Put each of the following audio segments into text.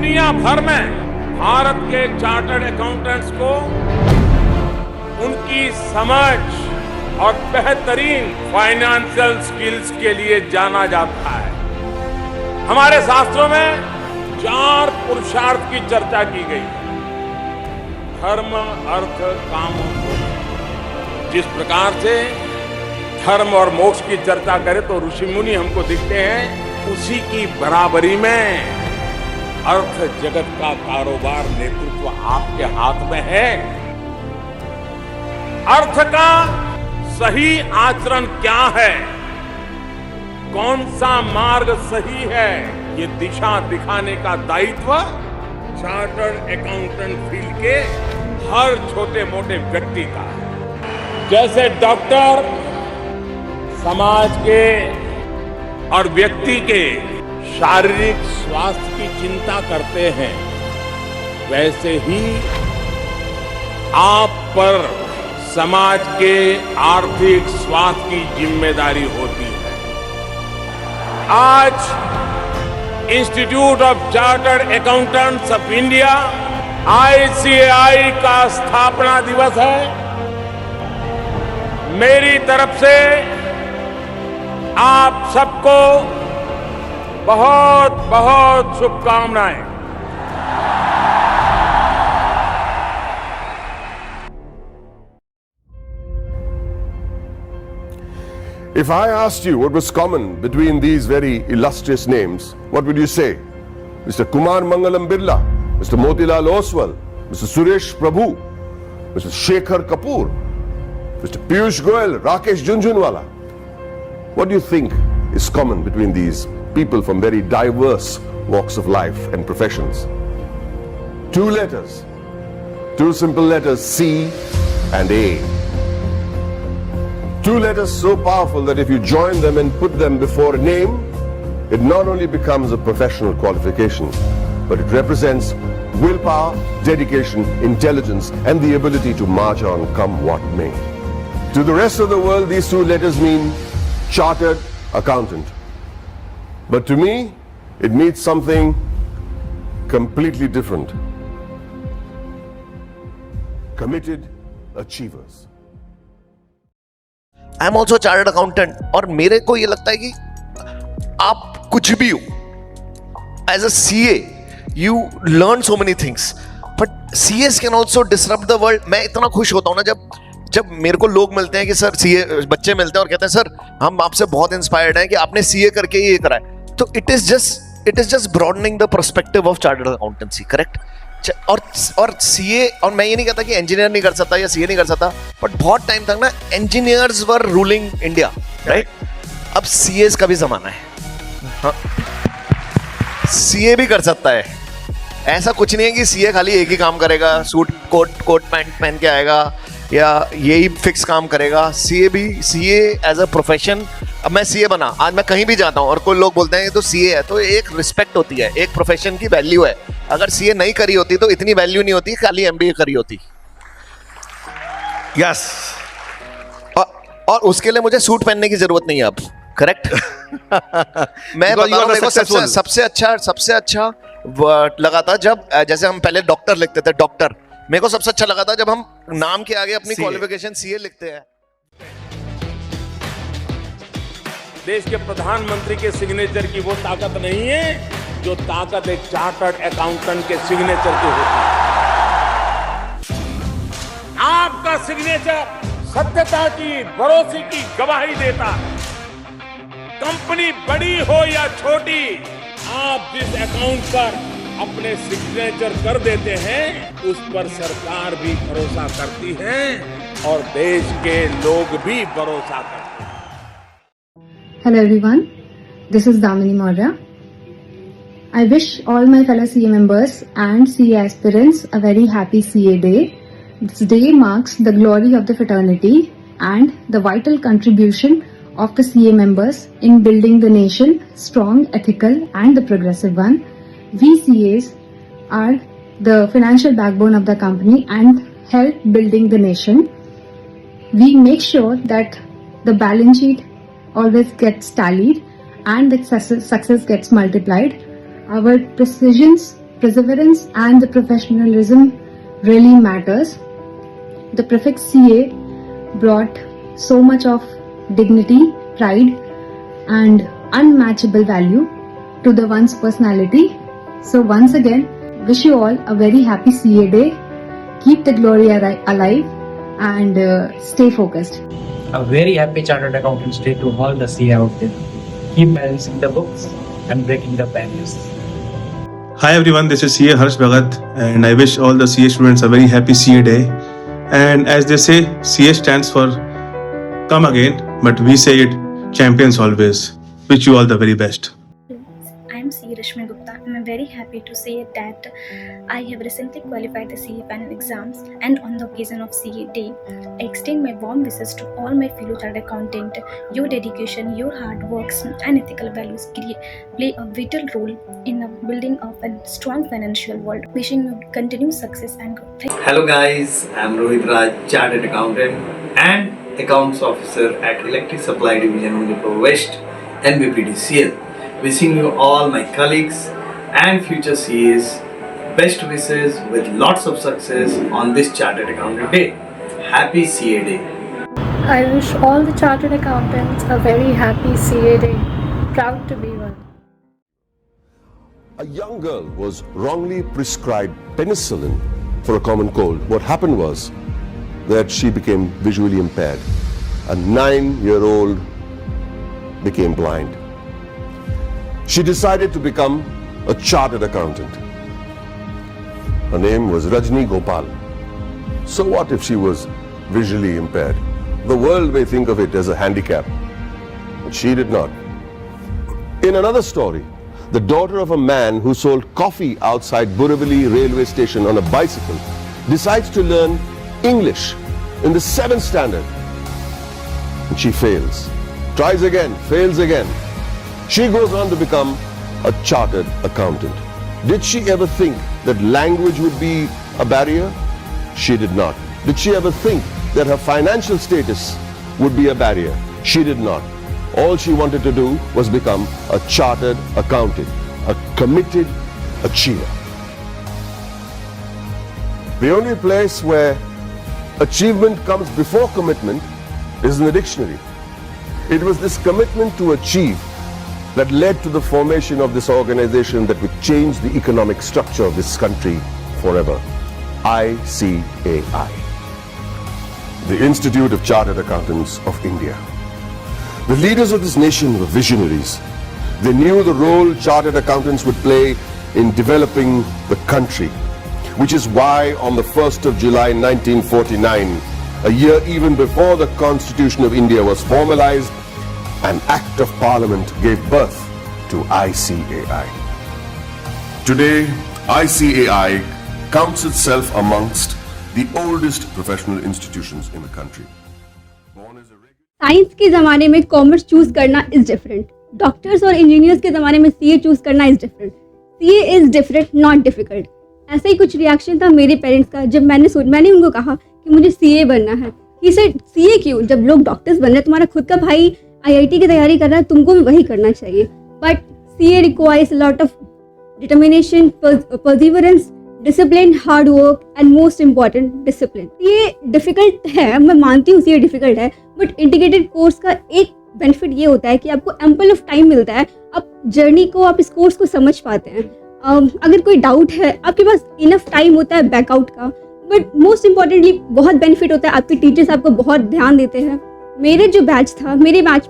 दुनिया भर में भारत के चार्टर्ड अकाउंटेंट्स को उनकी समझ और बेहतरीन फाइनेंशियल स्किल्स के लिए जाना जाता है। हमारे शास्त्रों में 4 पुरुषार्थ की चर्चा की गई है। धर्म, अर्थ, काम और मोक्ष। जिस प्रकार से धर्म और मोक्ष की चर्चा करें तो ऋषि मुनि हमको दिखते हैं, उसी की बराबरी में अर्थ जगत का कारोबार नेतृत्व आपके हाथ में है। अर्थ का सही आचरण क्या है, कौन सा मार्ग सही है, ये दिशा दिखाने का दायित्व चार्टर्ड अकाउंटेंट फील्ड के हर छोटे मोटे व्यक्ति का है। जैसे डॉक्टर समाज के और व्यक्ति के शारीरिक स्वास्थ्य की चिंता करते हैं, वैसे ही आप पर समाज के आर्थिक स्वास्थ्य की जिम्मेदारी होती है। आज institute of chartered accountants of India ICAI का स्थापना दिवस है। मेरी तरफ से आप सबको बहुत बहुत शुभकामनाएं। If I asked you what was common between these very illustrious names, what would you say? Mr. Kumar Mangalam Birla, Mr. Motilal Oswal, Mr. Suresh Prabhu, Mr. Shekhar Kapoor, Mr. Piyush Goyal, Rakesh Jhunjhunwala. What do you think is common between these people from very diverse walks of life and professions? 2 letters, 2 simple letters, C and A. 2 letters so powerful that if you join them and put them before a name, it not only becomes a professional qualification, but it represents willpower, dedication, intelligence, and the ability to march on come what may. To the rest of the world, these 2 letters mean chartered accountant. But to me, it means something completely different. Committed achievers. I am also chartered accountant और मेरे को ये लगता है कि आप कुछ भी हो, as a CA you learn so many things, but CAs can also disrupt the world. मैं इतना खुश होता हूँ ना जब मेरे को लोग मिलते हैं कि सर CA, बच्चे मिलते हैं और कहते हैं सर हम आपसे बहुत इंस्पायर्ड हैं कि आपने CA करके ये करा है। तो it is just broadening the perspective of chartered accountancy, correct. और CA, और मैं ये नहीं कहता कि इंजीनियर नहीं कर सकता या CA नहीं कर सकता, बट बहुत टाइम तक ना engineers were ruling India, right. अब CAs का भी जमाना है। हाँ, CA भी कर सकता है। ऐसा कुछ नहीं है कि CA खाली एक ही काम करेगा, सूट कोट पैंट पहन के आएगा या यही फिक्स काम करेगा। CA एज अ प्रोफेशन, अब मैं CA बना, आज मैं कहीं भी जाता हूँ और कोई लोग बोलते हैं तो CA है, तो एक रिस्पेक्ट होती है, एक प्रोफेशन की वैल्यू है। अगर CA नहीं करी होती तो इतनी वैल्यू नहीं होती, खाली MBA करी होती। यस, और उसके लिए मुझे सूट पहनने की जरूरत नहीं है अब, करेक्ट। मैं बता रहा हूं, मेरे को सबसे अच्छा लगा था जब, जैसे हम पहले डॉक्टर लिखते थे, डॉक्टर, मेरे को सबसे अच्छा लगा था जब हम नाम के आगे अपनी क्वालिफिकेशन CA लिखते हैं। देश के प्रधानमंत्री के सिग्नेचर की वो ताकत नहीं है जो ताकत एक चार्टर्ड अकाउंटेंट के सिग्नेचर की होती है। आपका सिग्नेचर सत्यता की, भरोसे की गवाही देता है। कंपनी बड़ी हो या छोटी, आप जिस अकाउंट पर अपने सिग्नेचर कर देते हैं, उस पर सरकार भी भरोसा करती है और देश के लोग भी भरोसा करते हैं। Hello everyone, this is Damini Maurya. I wish all my fellow CA members and CA aspirants a very happy CA day. This day marks the glory of the fraternity and the vital contribution of the CA members in building the nation strong, ethical and the progressive one. We CAs are the financial backbone of the company and help building the nation. We make sure that the balance sheet always gets tallied and the success gets multiplied. Our precisions perseverance and the professionalism really matters. The prefix CA brought so much of dignity, pride, and unmatchable value to the one's personality. So once again, wish you all a very happy CA day. Keep the glory alive and stay focused. A very happy Chartered Accountants Day to all the CA out there. Keep balancing the books and breaking the barriers. Hi everyone, this is CA Harsh Bhagat and I wish all the CA students a very happy CA day. And as they say, CA stands for come again, but we say it champions always. Wish you all the very best. I am C. Rashmi Gupta and I'm very happy to say that I have recently qualified the CA panel exams, and on the occasion of CA Day, I extend my warm wishes to all my fellow chartered accountant. Your dedication, your hard works and ethical values play a vital role in the building of a strong financial world. Wishing you continued success and growth. Hello guys, I'm Rohit Raj, Chartered Accountant and Accounts Officer at Electric Supply Division, Muzaffarpur West, NBPDCL. Wishing you all my colleagues and future CAs best wishes with lots of success on this Chartered Accountant Day. Happy CA Day. I wish all the chartered accountants a very happy CA Day. Proud to be one. A young girl was wrongly prescribed penicillin for a common cold. What happened was that she became visually impaired. A 9-year-old became blind. She decided to become a chartered accountant. Her name was Rajni Gopal. So what if she was visually impaired? The world may think of it as a handicap, but she did not. In another story, the daughter of a man who sold coffee outside Borivali railway station on a bicycle decides to learn English in the 7th standard. And she fails. Tries again, fails again. She goes on to become a chartered accountant. Did she ever think that language would be a barrier? She did not. Did she ever think that her financial status would be a barrier? She did not. All she wanted to do was become a chartered accountant, a committed achiever. The only place where achievement comes before commitment is in the dictionary. It was this commitment to achieve that led to the formation of this organization that would change the economic structure of this country forever. ICAI, the Institute of Chartered Accountants of India. The leaders of this nation were visionaries. They knew the role chartered accountants would play in developing the country, which is why on the 1st of July 1949, a year even before the Constitution of India was formalized, an Act of Parliament gave birth to ICAI. Today, ICAI counts itself amongst the oldest professional institutions in the country. Science के ज़माने में commerce choose करना is different, doctors और engineers के ज़माने में CA choose करना is different. CA is different, not difficult. ऐसा ही कुछ रिएक्शन था मेरे पेरेंट्स का जब मैंने उनको कहा कि मुझे सीए बनना है. ही सेड सीए क्यों, जब लोग डॉक्टर्स बन रहे हैं, तुम्हारा खुद का भाई आईआईटी की तैयारी कर रहा है, तुमको भी वही करना चाहिए. But CA requires lot of determination, perseverance, discipline, hard work and most important discipline. ये डिफिकल्ट है, मैं मानती हूँ ये डिफिकल्ट है, बट इंटीग्रेटेड कोर्स का एक बेनिफिट ये होता है कि आपको एम्पल ऑफ टाइम मिलता है. आप जर्नी को, आप इस कोर्स को समझ पाते हैं. अगर कोई डाउट है आपके पास इनफ टाइम होता है बैकआउट का. बट मोस्ट इम्पॉर्टेंटली बहुत बेनिफिट होता है, आपके टीचर्स आपको बहुत ध्यान देते हैं. मेरे जो बैच था, मेरे बैच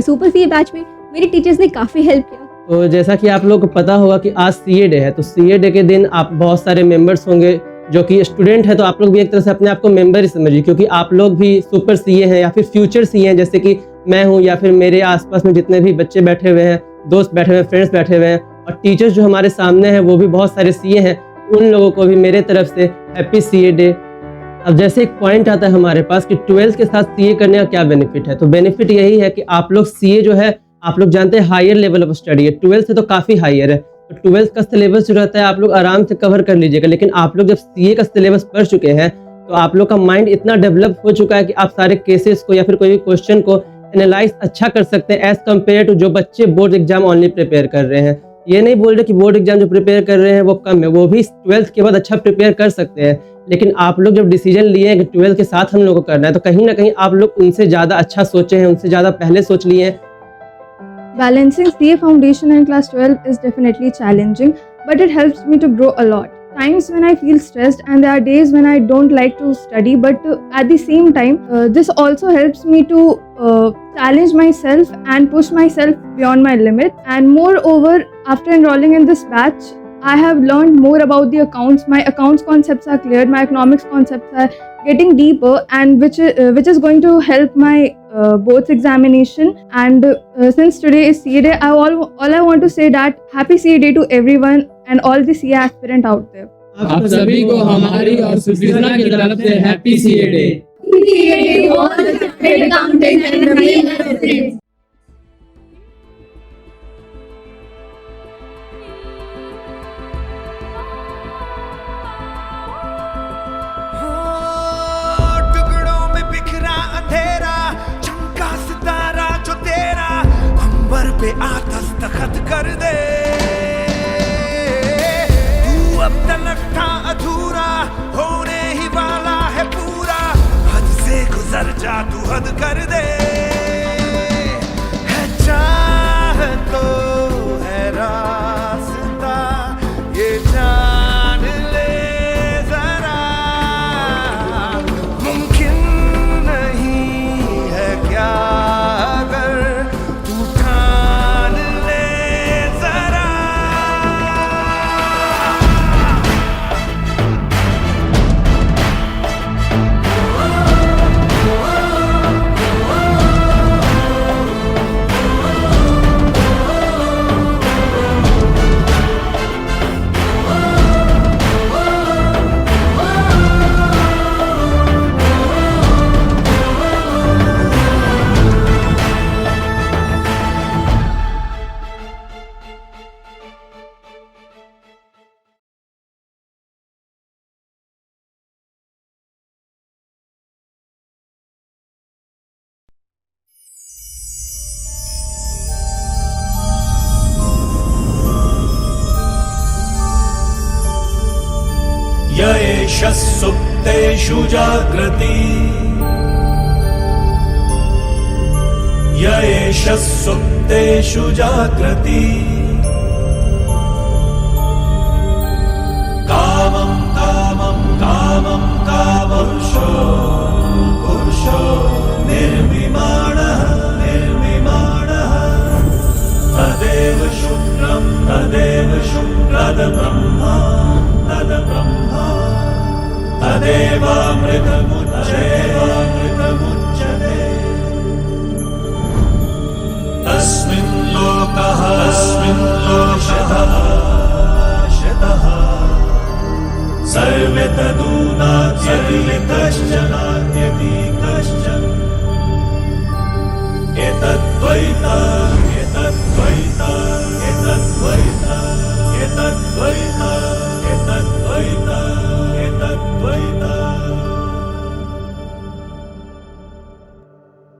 सुपर सीए बैच में मेरे टीचर्स ने काफ़ी हेल्प किया. तो जैसा कि आप लोग को पता होगा कि आज सीए डे है, तो सीए डे के दिन आप बहुत सारे मेंबर्स होंगे जो कि स्टूडेंट है, तो आप लोग भी एक तरह से अपने आप को मेंबर ही समझिए, क्योंकि आप लोग भी सुपर सीए हैं या फिर फ्यूचर सीए हैं, जैसे कि मैं हूं या फिर मेरे आसपास में जितने भी बच्चे बैठे हुए हैं, दोस्त बैठे हुए हैं, फ्रेंड्स बैठे हुए हैं, और टीचर्स जो हमारे सामने हैं वो भी बहुत सारे सीए हैं. उन लोगों को भी मेरे तरफ से हैप्पी सीए डे. अब जैसे एक पॉइंट आता है हमारे पास कि 12th के साथ सीए करने का क्या बेनिफिट है, तो बेनिफिट यही है कि आप लोग सीए जो है, आप लोग जानते हैं हायर लेवल ऑफ स्टडी है, 12th से तो काफ़ी हायर है. तो 12th का सिलेबस जो रहता है आप लोग आराम से कवर कर लीजिएगा. लेकिन आप लोग जब सीए का सिलेबस पढ़ चुके हैं तो आप लोग का माइंड इतना डेवलप हो चुका है कि आप सारे केसेस को या फिर कोई भी क्वेश्चन को एनालाइज अच्छा कर सकते हैं एज कम्पेयर टू जो बच्चे बोर्ड एग्जाम ऑनली प्रिपेयर कर रहे हैं. ये नहीं बोल रहे कि बोर्ड एग्जाम जो प्रिपेयर कर रहे हैं वो कम है, वो भी 12th के बाद अच्छा प्रिपेयर कर सकते हैं। लेकिन आप लोग जब डिसीजन लिए हैं कि 12th के साथ हम लोग को करना है, तो कहीं ना कहीं आप लोग उनसे ज़्यादा अच्छा सोचे हैं, उनसे ज़्यादा पहले सोच लिए हैं। Balancing CA foundation and class 12 is definitely challenging, but it helps me to grow a lot. Times when I feel stressed and there are days when I don't like to study, but at the same time this also helps me to challenge myself and push myself beyond my limit. And moreover, after enrolling in this batch, I have learned more about the accounts. My accounts concepts are cleared, my economics concepts are getting deeper, and which is going to help my boards examination. And since today is CA day, all I want to say that happy CA day to everyone and all the CA aspirant out there. आप सभी को हमारी और सुकृष्णा की तरफ से happy CA day. टुकड़ों में बिखरा अंधेरा, चमका सितारा जो तेरा, अंबर पे आ दस्तखत कर दे। तू अब तलक था अधूरा, होने ही वाला है पूरा, हद से गुजर जा तू हद कर दे। है चाह तो है रास्ता, ये जान ले जरा, मुमकिन नहीं है क्या अगर तू ठान ले जरा। य एष सुप्तेषु जाग्रति, य एष सुप्तेषु जाग्रति, कामं कामं कामं कामपुरुषो पुरुषो निर्विमाणः निर्विमाणः, तदेव शुक्रं तद्ब्रह्मा तद्ब्रह्मा, तदेवामृतमुच्यते। तस्मिन् लोकः शतः सर्वे तदूनात्यपि कश्चन एतद्वैतम्